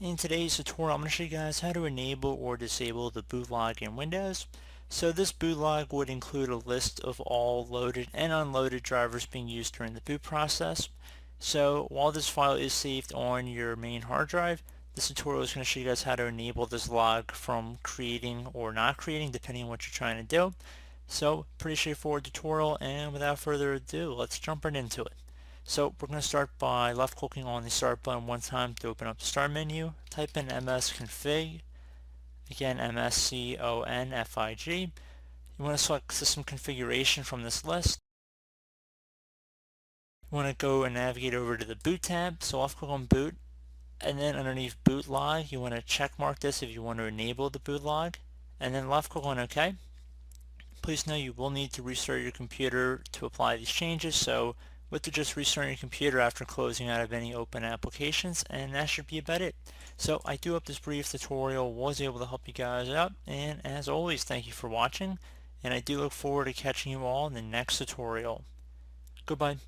In today's tutorial, I'm going to show you guys how to enable or disable the boot log in Windows. So this boot log would include a list of all loaded and unloaded drivers being used during the boot process. So while this file is saved on your main hard drive, this tutorial is going to show you guys how to enable this log from creating or not creating, depending on what you're trying to do. So pretty straightforward tutorial, and without further ado, let's jump right into it. So we're going to start by left clicking on the start button one time to open up the start menu. Type in msconfig, again msconfig. You want to select system configuration from this list. You want to go and navigate over to the boot tab, so left click on boot, and then underneath boot log you want to check mark this if you want to enable the boot log, and then left click on OK. Please know you will need to restart your computer to apply these changes, so with to just restarting your computer after closing out of any open applications, and that should be about it. So I do hope this brief tutorial was able to help you guys out, and as always, thank you for watching, and I do look forward to catching you all in the next tutorial. Goodbye.